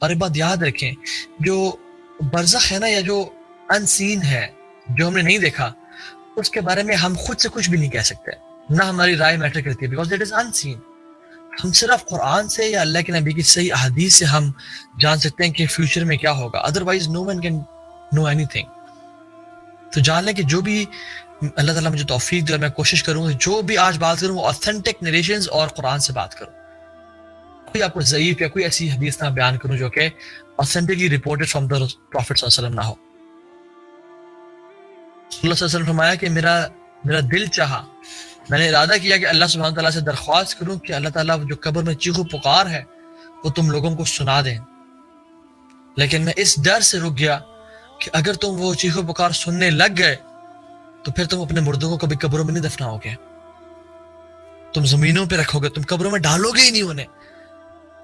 اور ایک بات یاد رکھیں، جو برزخ ہے نا، یا جو ان سین ہے، جو ہم نے نہیں دیکھا، اس کے بارے میں ہم خود سے کچھ بھی نہیں کہہ سکتے، نہ ہماری رائے میٹر کرتی ہے، بیکاز اٹ از ان سین. ہم صرف قرآن سے یا اللہ کے نبی کی صحیح احادیث سے ہم جان سکتے ہیں کہ فیوچر میں کیا ہوگا، otherwise no one can know anything. تو جان لیں کہ جو بھی اللہ تعالیٰ مجھے توفیق دے، اور میں کوشش کروں کہ جو بھی آج بات کروں وہ اوتھینٹک نریشنز اور قرآن سے بات کروں. کوئی آپ کو ضعیف یا کوئی ایسی حدیث نہ بیان کروں جو کہ authentically reported from the prophet صلی اللہ علیہ وسلم نہ ہو. صلی اللہ علیہ وسلم فرمایا کہ میرا دل چاہا، میں نے ارادہ کیا کہ اللہ سبحانہ تعالیٰ سے درخواست کروں کہ اللہ تعالیٰ جو قبر میں چیخ و پکار ہے وہ تم لوگوں کو سنا دیں، لیکن میں اس ڈر سے رک گیا کہ اگر تم وہ چیخ و پکار سننے لگ گئے تو پھر تم اپنے مردوں کو کبھی قبروں میں نہیں دفناؤ گے، تم زمینوں پہ رکھو گے، تم قبروں میں ڈالو گے ہی نہیں انہیں،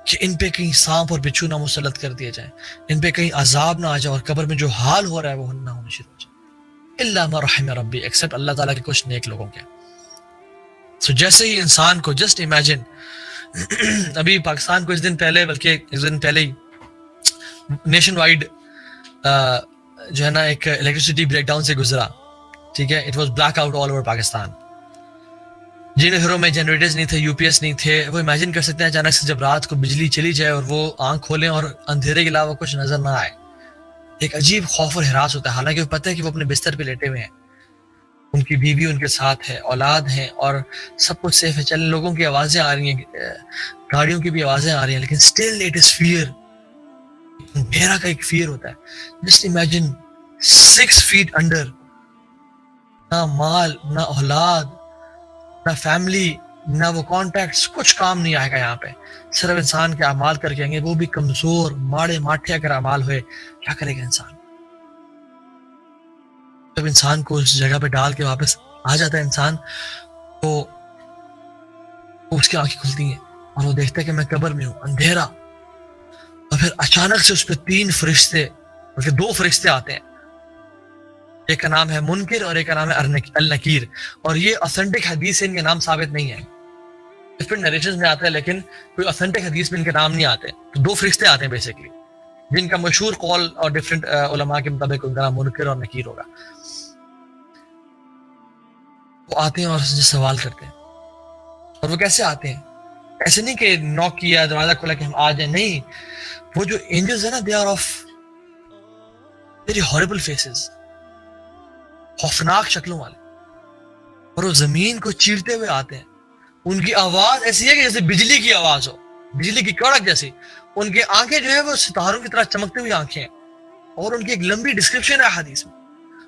کہ ان پہ کہیں سانپ اور بچھو نہ مسلط کر دیے جائیں، ان پہ کہیں عذاب نہ آ جائے، اور قبر میں جو حال ہو رہا ہے وہ نہ ہونے شروع ہو جائے. الا ما رحم ربی، ایکسپٹ اللہ تعالیٰ کے کچھ نیک لوگوں کے. سو جیسے ہی انسان کو جسٹ امیجن، ابھی پاکستان کو اس دن پہلے، بلکہ اس دن پہلے ہی نیشن وائڈ جو ہے نا ایک الیکٹریسٹی بریک ڈاؤن سے گزرا، ٹھیک ہے، it was black out all over Pakistan. جن گھروں میں جنریٹرز نہیں تھے، یو پی ایس نہیں تھے، وہ امیجن کر سکتے ہیں اچانک سے جب رات کو بجلی چلی جائے اور وہ آنکھ کھولیں اور اندھیرے کے علاوہ کچھ نظر نہ آئے، ایک عجیب خوف اور ہراس ہوتا ہے. حالانکہ وہ پتہ ہے کہ وہ اپنے بستر پہ لیٹے ہوئے ہیں، ان کی بیوی ان کے ساتھ ہے، اولاد ہیں، اور سب کچھ سیف ہے، چلیں لوگوں کی آوازیں آ رہی ہیں، گاڑیوں کی بھی آوازیں آ رہی ہیں، لیکن اسٹل اٹ از فیئر. اندھیرا کا ایک فیئر ہوتا ہے. جسٹ امیجن 6 feet انڈر، نہ مال، نہ اولاد، نہ فیملی، نہ وہ کانٹیکٹس، کچھ کام نہیں آئے گا یہاں پہ، صرف انسان کے اعمال کر کے آئیں گے، وہ بھی کمزور ماڑے ماٹھے اگر اعمال ہوئے. کیا کرے گا انسان؟ جب انسان کو اس جگہ پہ ڈال کے واپس آ جاتا ہے انسان، تو اس کی آنکھیں کھلتی ہیں اور وہ دیکھتا ہے کہ میں قبر میں ہوں، اندھیرا. اور پھر اچانک سے اس پہ 3 فرشتے، بلکہ 2 فرشتے آتے ہیں، ایک کا نام ہے منکر اور ایک کا نام ہے النکیر. اور یہ اوتھینٹک حدیث سے ان کے نام ثابت نہیں ہے، ڈفرنٹ نریشنز میں آتا ہے، لیکن کوئی اوتھینٹک حدیث میں ان کے نام نہیں آتے. تو 2 فرشتے آتے ہیں بیسیکلی، جن کا مشہور قول اور ڈفرنٹ علماء کے مطابق ان کا نام منکر اور نکیر ہوگا. وہ آتے ہیں اور سوال کرتے ہیں. اور وہ کیسے آتے ہیں؟ ایسے نہیں کہ نوک کیا، دروازہ کھولا کہ ہم آ جائیں، نہیں. وہ جو اینجلز ہیں نا، they are of very horrible faces, خوفناک شکلوں والے، اور وہ زمین کو چیرتے ہوئے آتے ہیں. ان کی آواز ایسی ہے کہ جیسے بجلی کی آواز ہو، بجلی کی کڑک جیسی. ان کی آنکھیں جو ہے وہ ستاروں کی طرح چمکتی ہوئی آنکھیں ہیں، اور ان کی ایک لمبی ڈسکرپشن ہے حدیث میں.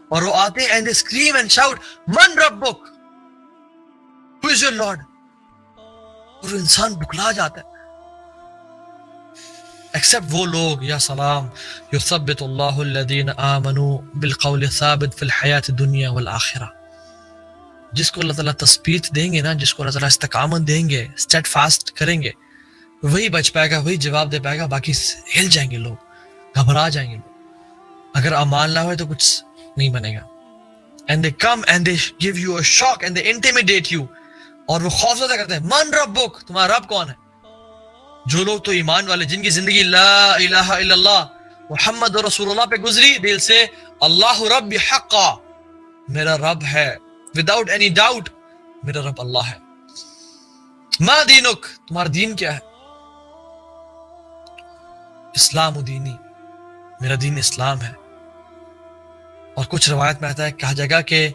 اور وہ آتے ہیں and they scream and shout من ربک، who is your lord. اور انسان بکلا جاتا ہے. ایکسپٹ وہ لوگ، یا سلام، یثبت اللہ الذین آمنوا بالقول الثابت فی الحیات الدنیا والآخرہ. جس کو اللہ تعالیٰ تثبیت دیں گے نا، جس کو اللہ تعالیٰ استقامت دیں گے، اسٹیڈ فاسٹ کریں گے، وہی بچ پائے گا، وہی جواب دے پائے گا. باقی ہل جائیں گے لوگ، گھبرا جائیں گے لوگ. اگر اعمال نہ ہوئے تو کچھ نہیں بنے گا. And they come and they give you a shock and they intimidate you. اور وہ خوفزدہ کرتے ہیں، من ربک، تمہارا رب کون ہے؟ جو لوگ تو ایمان والے، جن کی زندگی لا الہ الا اللہ محمد رسول اللہ پہ گزری، دل سے اللہ رب حقا، میرا رب ہے without any doubt، میرا رب اللہ ہے. ما دینک، تمہارا دین کیا ہے؟ اسلام دینی، میرا دین اسلام ہے. اور کچھ روایت میں آتا ہے، کہا جائے گا کہ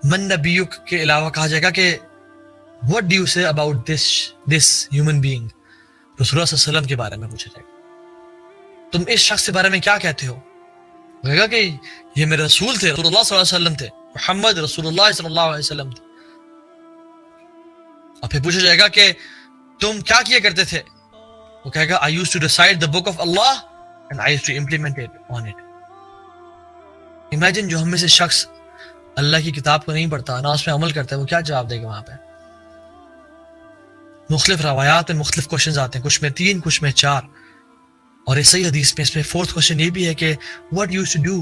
من نبیک کے علاوہ کہا جائے گا کہ what do you say about this human being، رسول اللہ صلی اللہ علیہ وسلم کے بارے میں پوچھا جائے گا، تم اس شخص کے بارے میں کیا کہتے ہو؟ کہے گا کہ یہ میرے رسول تھے، رسول اللہ صلی اللہ علیہ وسلم تھے، محمد رسول اللہ صلی اللہ علیہ وسلم تھے. اور پھر پوچھا جائے گا کہ تم کیا کیا کرتے تھے؟ وہ کہے گا I used to recite the book of Allah and I used to implement it on it. Imagine جو ہم میں سے شخص اللہ کی کتاب کو نہیں پڑھتا، نہ اس میں عمل کرتا ہے، وہ کیا جواب دے گا وہاں پہ؟ مختلف روایات میں مختلف کوشچنز آتے ہیں، کچھ میں 3، کچھ میں 4. اور اس صحیح حدیث میں اس میں 4th کوشچن یہ بھی ہے کہ what you used to do.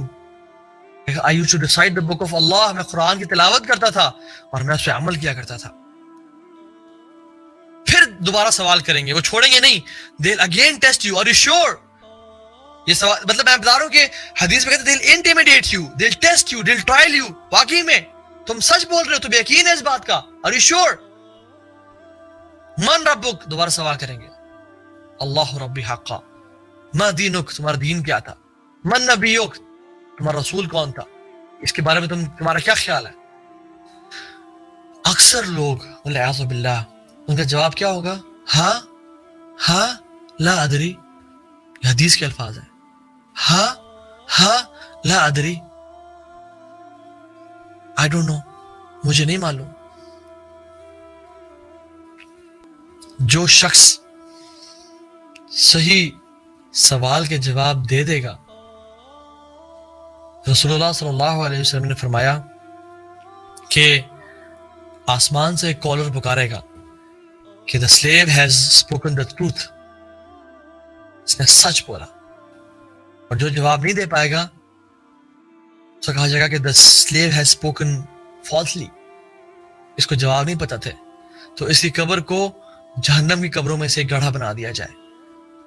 I used to recite the book of Allah، میں قرآن کی تلاوت کرتا تھا اور میں اس پہ عمل کیا کرتا تھا. پھر دوبارہ سوال کریں گے, وہ چھوڑیں گے نہیں. they'll again test you, are you sure؟ یہ سوال مطلب میں بتا رہا ہوں کہ حدیث میں کہتے ہیں they'll intimidate you, they'll test you, they'll trial you. واقعی میں تم سچ بول رہے ہو, تمہیں یقین ہے اس بات کا؟ are you sure؟ من ربک, دوبارہ سوال کریں گے. اللہ ربی حقا. ما دینک, تمہارا دین کیا تھا؟ من نبیک, تمہارا رسول کون تھا؟ اس کے بارے میں تمہارا کیا خیال ہے؟ اکثر لوگ والعیاذ باللہ ان کا جواب کیا ہوگا؟ ہاں ہاں لا ادری. یہ حدیث کے الفاظ ہیں. ہاں ہاں لا ادری, I don't know, مجھے نہیں معلوم. جو شخص صحیح سوال کے جواب دے دے گا, رسول اللہ صلی اللہ علیہ وسلم نے فرمایا کہ آسمان سے ایک کالر پکارے گا کہ the slave has spoken the truth, اس نے سچ بولا. اور جو جواب نہیں دے پائے گا اس کو کہا جائے گا کہ the slave has spoken falsely, اس کو جواب نہیں پتا تھے, تو اس کی قبر کو جہنم کی قبروں میں سے گڑھا بنا دیا جائے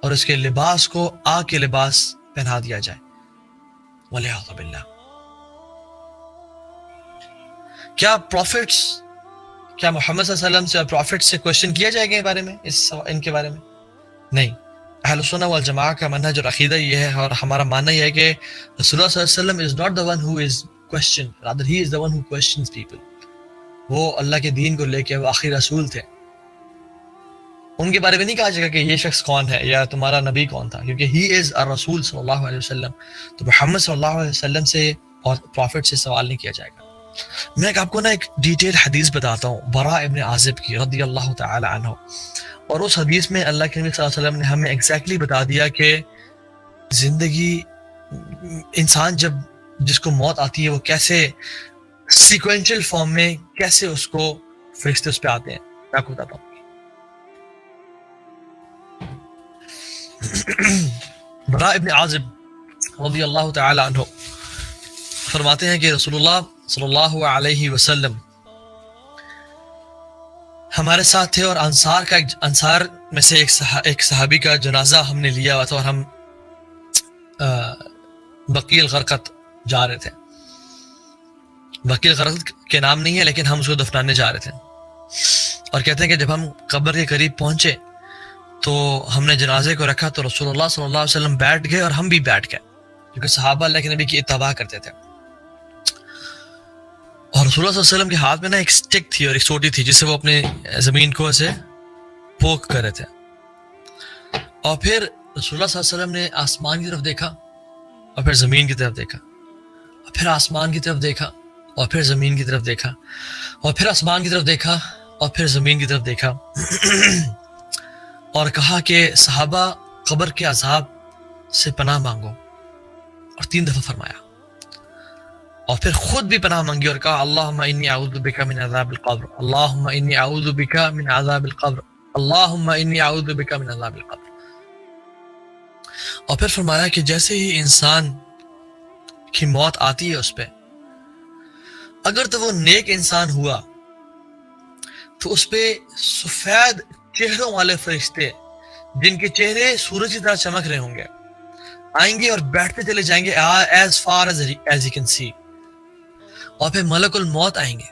اور اس کے لباس کو آگ کے لباس پہنا دیا جائے. والعیاذ باللہ. کیا پروفٹس, کیا محمد صلی اللہ علیہ وسلم سے اور پروفٹس سے کوشچن کیا جائے گا بارے میں, ان کے بارے میں؟ نہیں. اہل سنہ والجماعہ کا منہج اور عقیدہ یہ ہے, اور ہمارا ماننا یہ ہے کہ رسول اللہ صلی اللہ علیہ وسلم is not the one who is questioned, rather he is the one who questions people. وہ اللہ کے دین کو لے کے وہ آخری رسول تھے. ان کے بارے میں نہیں کہا جائے گا کہ یہ شخص کون ہے یا تمہارا نبی کون تھا, کیونکہ he is الرسول صلی اللہ علیہ وسلم. تو محمد صلی اللہ علیہ وسلم سے اور پروفٹ سے سوال نہیں کیا جائے گا. میں آپ کو ایک ڈیٹیل حدیث بتاتا ہوں براء ابن عازب کی رضی اللہ تعالی عنہ, اور اس حدیث میں اللہ کے نبی صلی اللہ علیہ وسلم نے ہمیں ایگزیکٹلی بتا دیا کہ زندگی, انسان جب جس کو موت آتی ہے وہ کیسے سیکوینشل فارم میں کیسے اس کو فرشتے اس پہ آتے ہیں. میں آپ کو بتاتا ہوں. براء ابن عازب رضی اللہ تعالی عنہ فرماتے ہیں کہ رسول اللہ صلی اللہ علیہ وسلم ہمارے ساتھ تھے, اور انصار میں سے ایک صحابی کا جنازہ ہم نے لیا ہوا تھا, اور ہم بقیع الغرقد جا رہے تھے. بقیع الغرقد کے نام نہیں ہے لیکن ہم اس کو دفنانے جا رہے تھے. اور کہتے ہیں کہ جب ہم قبر کے قریب پہنچے تو ہم نے جنازے کو رکھا, تو رسول اللہ صلی اللہ علیہ وسلم بیٹھ گئے اور ہم بھی بیٹھ گئے, کیونکہ صحابہ اللہ کے نبی کی اتباع کرتے تھے. اور رسول اللہ صلی اللہ علیہ وسلم کے ہاتھ میں ایک سٹک تھی اور ایک سوٹی تھی جس سے وہ اپنے زمین کو ایسے پوک کر رہے تھے. اور پھر رسول اللہ صلی اللہ علیہ وسلم نے آسمان کی طرف دیکھا اور پھر زمین کی طرف دیکھا, اور پھر آسمان کی طرف دیکھا اور پھر زمین کی طرف دیکھا, اور پھر آسمان کی طرف دیکھا اور پھر زمین کی طرف دیکھا, اور کہا کہ صحابہ قبر کے عذاب سے پناہ مانگو, اور 3 دفعہ فرمایا. اور پھر خود بھی پناہ مانگی اور کہا اللہم انی اعوذ بک من عذاب القبر, اللہم انی اعوذ بک من عذاب القبر, اللہم انی اعوذ بک من عذاب القبر. اور پھر فرمایا کہ جیسے ہی انسان کی موت آتی ہے اس پہ, اگر تو وہ نیک انسان ہوا تو اس پہ سفید چہروں والے فرشتے جن کے چہرے سورج کی طرح چمک رہے ہوں گے آئیں گے اور بیٹھتے چلے جائیں گے as far as you can see. اور پھر ملک الموت آئیں گے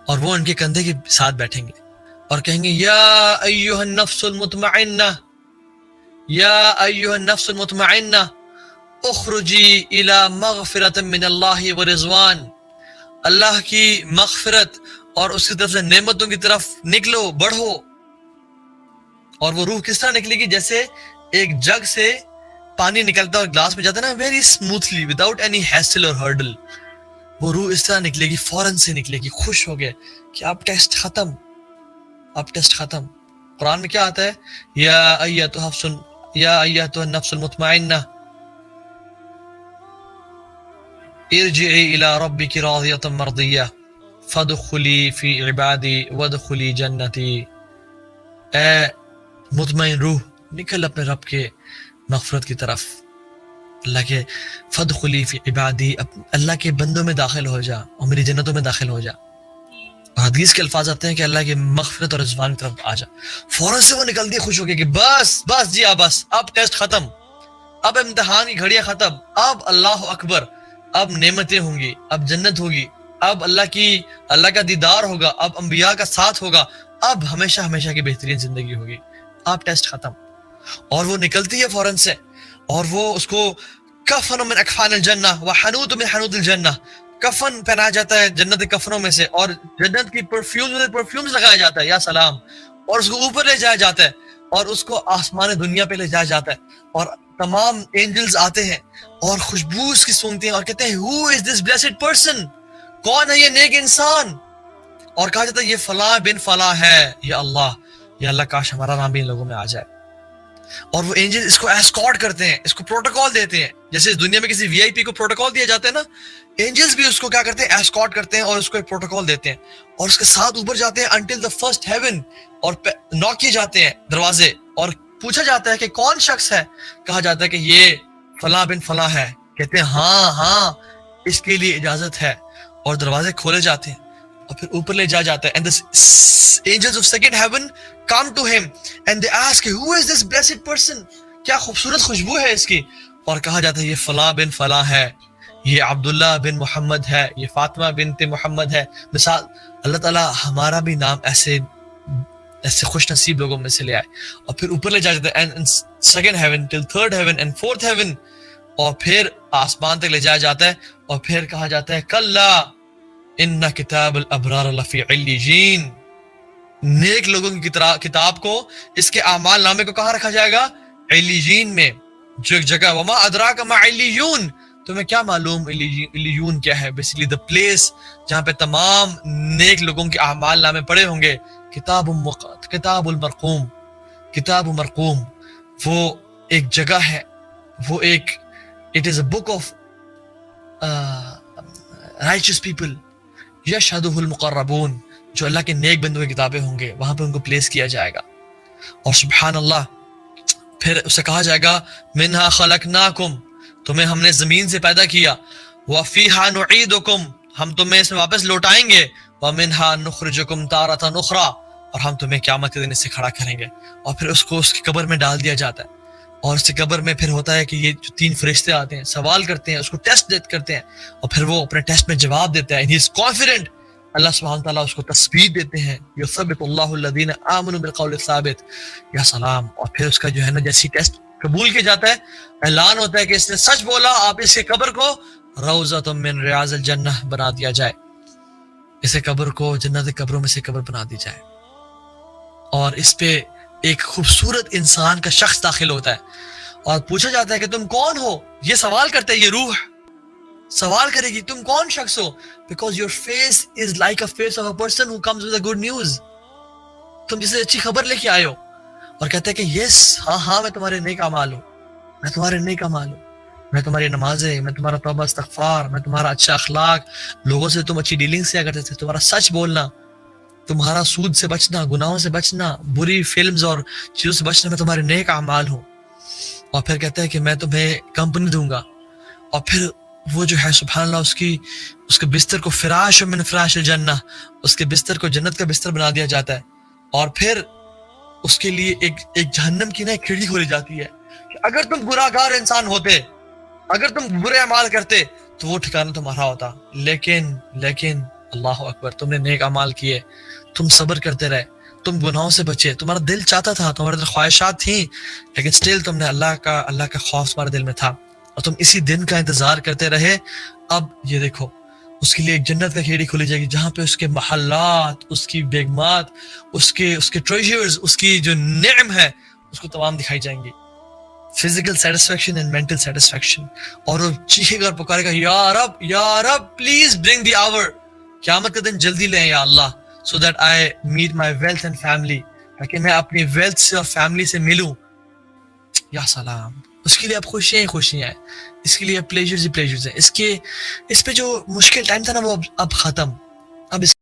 اور وہ ان کے کندھے کے ساتھ بیٹھیں گے اور کہیں گے یا ایھا النفس المطمئنہ, یا ایھا النفس المطمئنہ اخرجی الی مغفرۃ من اللہ ورضوان, اللہ کی مغفرت اور اس کی طرف سے نعمتوں کی طرف نکلو, بڑھو. اور وہ روح کس طرح نکلے گی؟ جیسے ایک جگ سے پانی نکلتا ہے اور گلاس میں جاتا ہے نا, very smoothly without any hassle اور ہرڈل. وہ روح اس طرح نکلے گی, فوراً سے نکلے گی, خوش ہو گئے کہ اب ٹیسٹ ختم, اب ٹیسٹ ختم. قرآن میں کیا آتا ہے؟ یا ایھا النفس المطمئنہ ارجعی الی ربک راضیۃ مرضیہ فادخلی فی عبادی وادخلی جنتی. اے مطمئن روح, نکل اپنے رب کے مغفرت کی طرف, اللہ کے فادخلی فی عبادی, اللہ کے بندوں میں داخل ہو جا اور میری جنتوں میں داخل ہو جا. اور حدیث کے الفاظ آتے ہیں کہ اللہ کی مغفرت اور رضوان کی طرف آ جا، فوراً سے وہ نکلتی ہے خوش ہو کے کہ بس بس جی بس اب ٹیسٹ ختم، اب امتحان کی گھڑیاں ختم، اب اللہ اکبر، اب نعمتیں ہوں گی، اب جنت ہوگی، اب اللہ کا دیدار ہوگا، اب انبیاء کا ساتھ ہوگا، اب ہمیشہ ہمیشہ کی بہترین زندگی ہوگی، اب ٹیسٹ ختم۔ اور وہ نکلتی ہے فوراً سے، اور وہ اس کو کفن من اکفان الجنہ وحنوط من حنوط الجنہ، کفن پہنایا جاتا ہے جنت کے کفنوں میں سے، اور جنت کی پرفیومز لگایا جاتا ہے، یا سلام، اور اس کو اوپر لے جایا جاتا ہے، اور اس کو آسمان دنیا پہ لے جایا جاتا ہے، اور تمام اینجلز آتے ہیں اور خوشبو اس کی سونگتے ہیں اور کہتے ہیں who is this blessed person، کون ہے یہ نیک انسان، اور کہا جاتا ہے یہ فلاں بن فلاں ہے، یا اللہ کاش ہمارا نام بھی ان لوگوں میں آ جائے۔ اور وہ اینجل اس کو ایسکارٹ کرتے ہیں، اس کو پروٹوکال دیتے ہیں، جیسے اس دنیا میں کسی وی آئی پی کو پروٹوکال دیا جاتا ہے نا، اینجلز بھی اس کو کیا کرتے ہیں، ایسکارٹ کرتے ہیں اور اس کو ایک پروٹوکال دیتے ہیں، اور اس کے ساتھ اوپر جاتے ہیں انٹل دا فرسٹ ہیون، اور نوک کیے جاتے ہیں دروازے، اور پوچھا جاتا ہے کہ کون شخص ہے، کہا جاتا ہے کہ یہ فلاں بن فلاں ہے، کہتے ہیں ہاں اس کے لیے اجازت ہے، اور دروازے کھولے جاتے ہیں اور پھر اوپر لے جایا جاتا ہے، and the angels of second heaven come to him and they ask who is this blessed person، کیا خوبصورت خوشبو ہے اس کی، اور کہا جاتا ہے یہ فلاں بن فلاں ہے، یہ عبداللہ بن محمد ہے، یہ فاطمہ بنت محمد ہے، مثال اللہ تعالیٰ ہمارا بھی نام ایسے خوش نصیب لوگوں میں سے لے آئے، اور پھر اوپر لے جایا جاتا ہے and second heaven till third heaven and fourth heaven، اور پھر آسمان تک لے جایا جاتا ہے، اور پھر کہا جاتا ہے کلا ان کتاب الابرار لفی علیجین، نیک لوگوں کی کتاب کو، اس کے اعمال نامے کو کہاں رکھا جائے گا، علیجین میں، جو ایک جگہ، وما ادراک ما علیون، تمہیں کیا معلوم علیون کیا ہے، بیسیکلی the place جہاں پہ تمام نیک لوگوں کے اعمال نامے پڑے ہوں گے، کتاب المرقوم، کتاب مرقوم، وہ ایک جگہ ہے، وہ ایک it is a book of righteous people یشہدہ المقربون، جو اللہ کے نیک بندوں کی کتابیں ہوں گے، وہاں پہ ان کو پلیس کیا جائے گا، اور سبحان اللہ پھر اسے کہا جائے گا منہا خلقناکم، تمہیں ہم نے زمین سے پیدا کیا، وفیہا نعیدکم، ہم تمہیں اس میں واپس لوٹائیں گے، ومنہا نخرجکم تارۃ اخری، اور ہم تمہیں قیامت کے دن اس سے کھڑا کریں گے، اور پھر اس کو اس کی قبر میں ڈال دیا جاتا ہے، اور اس کی قبر میں پھر ہوتا ہے کہ یہ جو 3 فرشتے آتے ہیں، سوال کرتے ہیں، اس کو ٹیسٹ کرتے ہیں، اور پھر وہ اپنے ٹیسٹ میں جواب دیتا ہے، he is confident، اللہ سبحانہ تعالیٰ اس کو تثبیت دیتے ہیں، یثبت اللہ الذین آمنوا بالقول الثابت، یا سلام، اور پھر اس کا جو ہے نا جیسی ٹیسٹ قبول کیا جاتا ہے، اعلان ہوتا ہے کہ اس نے سچ بولا، آپ اس کے قبر کو روضۃ من ریاض الجنہ بنا دیا جائے، اسے قبر کو جنت کے قبروں میں سے قبر بنا دی جائے، اور اس پہ ایک خوبصورت انسان کا شخص داخل ہوتا ہے، اور پوچھا جاتا ہے کہ تم کون ہو، یہ سوال کرتے ہیں، یہ روح سوال کرے گی تم کون شخص ہو، because your face is like a face of a person who comes with a good news، تم جسے اچھی خبر لے کے آئے ہو، اور کہتے ہیں کہ یس ہاں میں تمہارے نیک اعمال ہوں، میں تمہارے نیک اعمال ہوں، میں تمہاری نمازیں، میں تمہارا توبہ استغفار، میں تمہارا اچھا اخلاق، لوگوں سے تم اچھی ڈیلنگ کیا کرتے تھے، تمہارا سچ بولنا، تمہارا سود سے بچنا، گناہوں سے بچنا، بری فلمز اور چیزوں سے بچنا، میں تمہارے نیک اعمال ہوں، اور پھر کہتا ہے کہ میں تمہیں کمپنی دوں گا، اور پھر وہ جو ہے سبحان اللہ اس کے بستر کو فراش من فراش الجنہ، اس کے بستر کو جنت کا بستر بنا دیا جاتا ہے، اور پھر اس کے لیے ایک جہنم کی نا ایک کھڑکی کھولی جاتی ہے کہ اگر تم گناہگار انسان ہوتے، اگر تم برے اعمال کرتے تو وہ ٹھکانہ تمہارا ہوتا، لیکن اللہ اکبر، تم نے نیک اعمال کیے، تم صبر کرتے رہے، تم گناہوں سے بچے، تمہارا دل چاہتا تھا، تمہارے دل خواہشات تھیں، لیکن سٹل تم نے اللہ کا خوف تمہارے دل میں تھا، اور تم اسی دن کا انتظار کرتے رہے، اب یہ دیکھو اس کے لیے ایک جنت کا کھیڑی کھولی جائے گی جہاں پہ اس کے محلات، اس کی بیگمات، اس کے ٹریجرز، اس کی جو نعم ہے اس کو تمام دکھائی جائیں گی، physical satisfaction and mental satisfaction, اور وہ چیخے گا، پکارے گا یا رب پلیز برنگ دی آور، قیامت کا دن جلدی لیں یا اللہ، so that I meet my wealth and family، تاکہ میں اپنی ویلتھ سے اور فیملی سے ملوں، یا سلام، اس کے لیے اب خوشیاں ہیں، اس کے لیے اب پلیجرز ہیں، اس پہ جو مشکل ٹائم تھا نا وہ اب ختم، اب اس